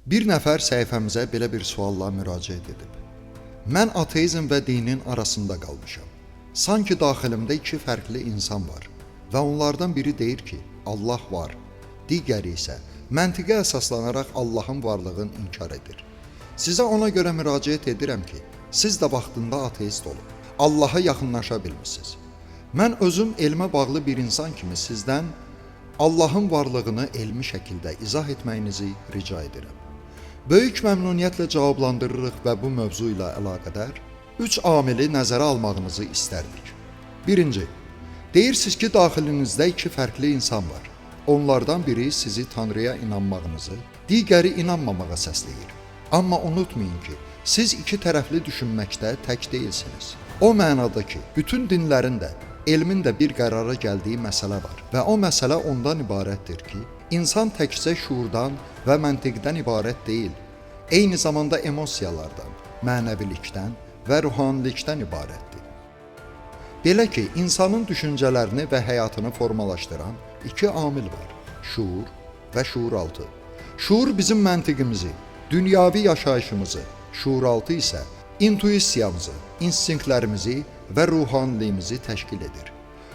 Bir nəfər səhifəmizə belə bir sualla müraciət edib. Mən ateizm və dinin arasında qalmışam. Sanki daxilimdə iki fərqli insan var və onlardan biri deyir ki, Allah var, digəri isə məntiqə əsaslanaraq Allahın varlığını inkar edir. Sizə ona görə müraciət edirəm ki, siz də vaxtında ateist olub, Allaha yaxınlaşa bilmisiniz. Mən özüm elmə bağlı bir insan kimi sizdən Allahın varlığını elmi şəkildə izah etməyinizi rica edirəm. Böyük məmnuniyyətlə cavablandırırıq və bu mövzu ilə əlaqədar 3 amili nəzərə almağınızı istərdik. Birinci, deyirsiniz ki, daxilinizdə iki fərqli insan var. Onlardan biri sizi Tanrıya inanmağınızı, digəri inanmamağa səsləyir. Amma unutmayın ki, siz iki tərəfli düşünməkdə tək deyilsiniz. O mənada ki, bütün dinlərin də, elmin də bir qərara gəldiyi məsələ var və o məsələ ondan ibarətdir ki, insan təkcə şuurdan və məntiqdən ibarət deyil, eyni zamanda emosiyalardan, mənəvilikdən və ruhanilikdən ibarətdir. Belə ki, insanın düşüncələrini və həyatını formalaşdıran iki amil var, şuur və şuuraltı. Şuur bizim məntiqimizi, dünyavi yaşayışımızı, şuuraltı isə intuisiyamızı, instinktlərimizi və ruhaniliyimizi təşkil edir.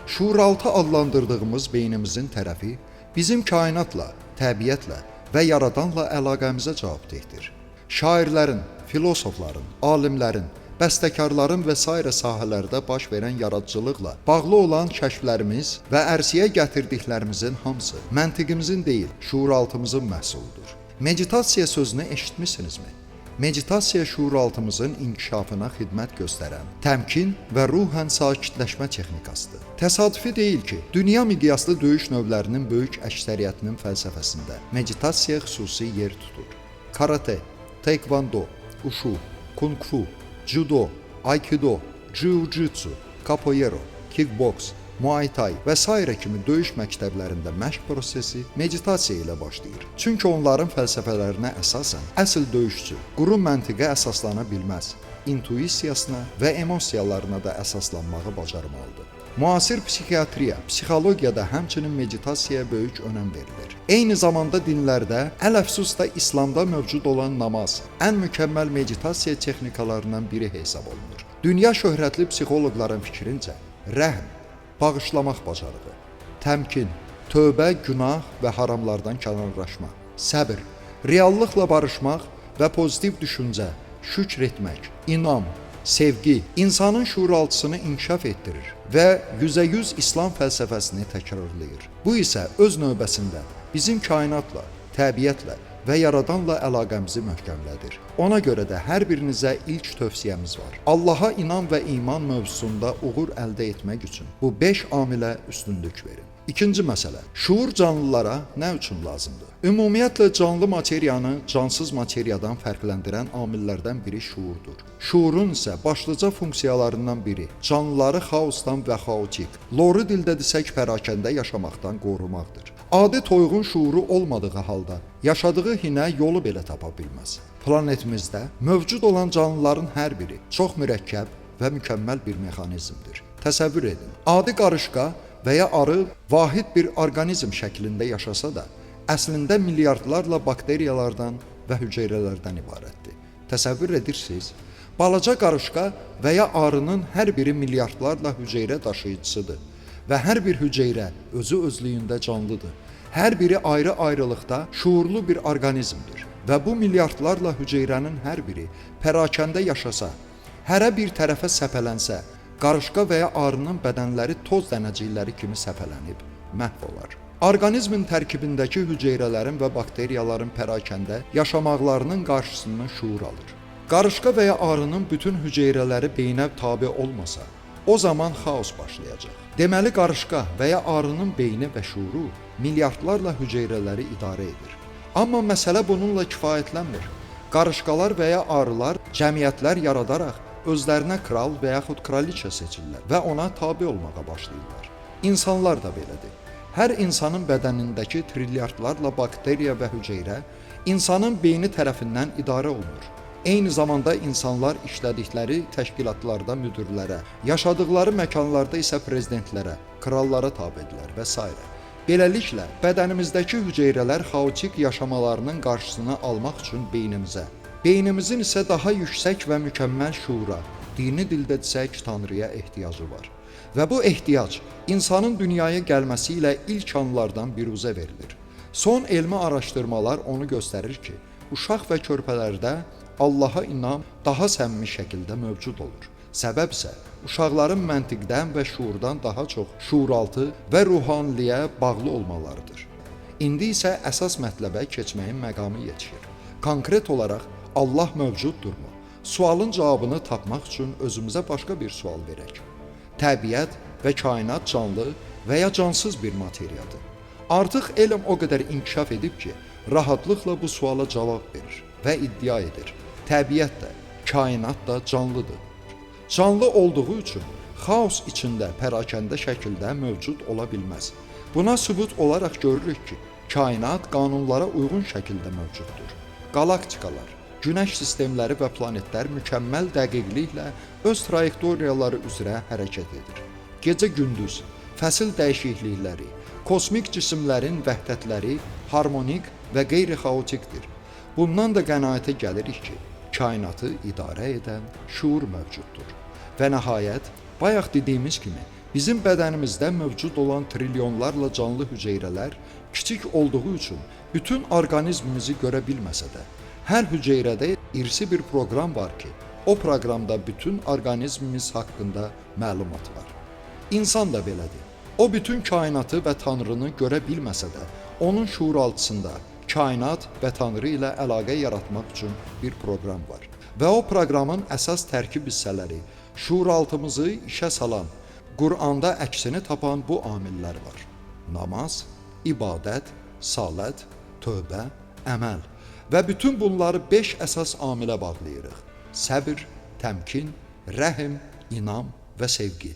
Şuuraltı adlandırdığımız beynimizin tərəfi bizim kainatla, təbiətlə və yaradanla əlaqəmizə cavabdehdir. Şairlərin, filosofların, alimlərin, bəstəkarların və sairə sahələrdə baş verən yaradıcılıqla bağlı olan kəşflərimiz və ərsiyə gətirdiklərimizin hamısı məntiqimizin deyil, şuuraltımızın məhsuludur. Meditasiya sözünü eşitmisinizmi? Meditasiya şuuraltımızın inkişafına xidmət göstərən, təmkin və ruhən sakitləşmə texnikasıdır. Təsadüfi deyil ki, dünya miqyaslı döyüş növlərinin böyük əksəriyyətinin fəlsəfəsində meditasiya xüsusi yer tutur. Karate, taekwondo, ushu, kung fu, judo, aikido, jiu-jitsu, capoeira, kickboks, Muay Thai və s. kimi döyüş məktəblərində məşq prosesi meditasiya ilə başlayır. Çünki onların fəlsəfələrinə əsasən əsl döyüşçü quru məntiqə əsaslana bilməz, intuisiyasına və emosiyalarına da əsaslanmağı bacarmalıdır. Müasir psixiatriya, psixologiyada həmçinin meditasiyaya böyük önəm verilir. Eyni zamanda dinlərdə, əl-əfsus da İslamda mövcud olan namaz ən mükəmməl meditasiya texnikalarından biri hesab olunur. Dünya şöhrətli psixoloqların fikrincə, rəhm, bağışlamaq bacarığı, təmkin, tövbə, günah və haramlardan kənarlaşma, səbr, reallıqla barışmaq və pozitiv düşüncə, şükr etmək, inam, sevgi insanın şuuraltısını inkişaf etdirir və 100% İslam fəlsəfəsini təkrarlayır. Bu isə öz növbəsində bizim kainatla, təbiətlə və yaradanla əlaqəmizi möhkəmlədir. Ona görə də hər birinizə ilk tövsiyəmiz var. Allaha inan və iman mövzusunda uğur əldə etmək üçün bu 5 amilə üstünlük verin. İkinci məsələ, şuur canlılara nə üçün lazımdır? Ümumiyyətlə canlı materiyanı cansız materiyadan fərqləndirən amillərdən biri şuurdur. Şuurun isə başlıca funksiyalarından biri canlıları xaosdan və xaotik, loru dildə desək pərakəndə yaşamaqdan qorumaqdır. Adi toyuğun şuuru olmadığı halda yaşadığı hinə yolu belə tapa bilməz. Planetimizdə mövcud olan canlıların hər biri çox mürəkkəb və mükəmməl bir mexanizmdir. Təsəvvür edin, adi qarışqa və ya arı vahid bir orqanizm şəklində yaşasa da, əslində milyardlarla bakteriyalardan və hüceyrələrdən ibarətdir. Təsəvvür edirsiniz, balaca qarışqa və ya arının hər biri milyardlarla hüceyrə daşıyıcısıdır və hər bir hüceyrə özü özlüyündə canlıdır. Hər biri ayrı-ayrılıqda şuurlu bir orqanizmdir və bu milyardlarla hüceyrənin hər biri pərakəndə yaşasa, hərə bir tərəfə səpələnsə, qarışqa və ya arının bədənləri toz dənəcikləri kimi səpələnib məhv olar. Orqanizmin tərkibindəki hüceyrələrin və bakteriyaların pərakəndə yaşamaqlarının qarşısını şuur alır. Qarışqa və ya arının bütün hüceyrələri beynə tabe olmasa, o zaman xaos başlayacaq. Deməli, qarışqa və ya arının beyni və şuuru milyardlarla hüceyrələri idarə edir. Amma məsələ bununla kifayətlənmir. Qarışqalar və ya arılar cəmiyyətlər yaradaraq özlərinə kral və yaxud kraliçə seçirlər və ona tabe olmağa başlayırlar. İnsanlar da belədir. Hər insanın bədənindəki trilyardlarla bakteriya və hüceyrə insanın beyni tərəfindən idarə olunur. Eyni zamanda insanlar işlədikləri təşkilatlarda müdirlərə, yaşadıkları məkanlarda isə prezidentlərə, krallara tabedirlər və s. Beləliklə, bədənimizdəki hüceyrələr xaotik yaşamalarının qarşısını almaq üçün beynimizin isə daha yüksək və mükəmməl şuura, dini dildə desək Tanrıya ehtiyacı var. Və bu ehtiyac insanın dünyaya gəlməsi ilə ilk anlardan biruzə verilir. Son elmi araşdırmalar onu göstərir ki, uşaq və körpələrdə Allaha inam daha səmimi şəkildə mövcud olur. Səbəb isə uşaqların məntiqdən və şuurdan daha çox şuuraltı və ruhaniliyə bağlı olmalarıdır. İndi isə əsas mətləbə keçməyin məqamı yetişir. Konkret olaraq Allah mövcuddurmu? Sualın cavabını tapmaq üçün özümüzə başqa bir sual verək. Təbiət və kainat canlı və ya cansız bir materiyadır. Artıq elm o qədər inkişaf edib ki, rahatlıqla bu suala cavab verir və iddia edir. Təbiət də, kainat da canlıdır. Canlı olduğu üçün xaos içində pərakəndə şəkildə mövcud ola bilməz. Buna sübut olaraq görürük ki, kainat qanunlara uyğun şəkildə mövcuddur. Qalaktikalar, günəş sistemləri və planetlər mükəmməl dəqiqliklə öz trayektoriyaları üzrə hərəkət edir. Gecə-gündüz, fəsil dəyişiklikləri, kosmik cisimlərin vəhdətləri harmonik və qeyri-xaotikdir. Bundan da qənaətə gəlirik ki, kainatı idarə edən şuur mövcuddur. Və nəhayət, bayaq dediyimiz kimi, bizim bədənimizdə mövcud olan trilyonlarla canlı hüceyrələr kiçik olduğu üçün bütün orqanizmimizi görə bilməsə də, hər hüceyrədə irsi bir proqram var ki, o proqramda bütün orqanizmimiz haqqında məlumat var. İnsan da belədir. O bütün kainatı və Tanrını görə bilməsə də, onun şuuraltısında kainat və Tanrı ilə əlaqə yaratmaq üçün bir proqram var. Və o proqramın əsas tərkib hissələri, şuuraltımızı işə salan, Quranda əksini tapan bu amillər var. Namaz, ibadət, salət, tövbə, əməl və bütün bunları 5 əsas amilə bağlayırıq. Səbr, təmkin, rəhm, inam və sevgi.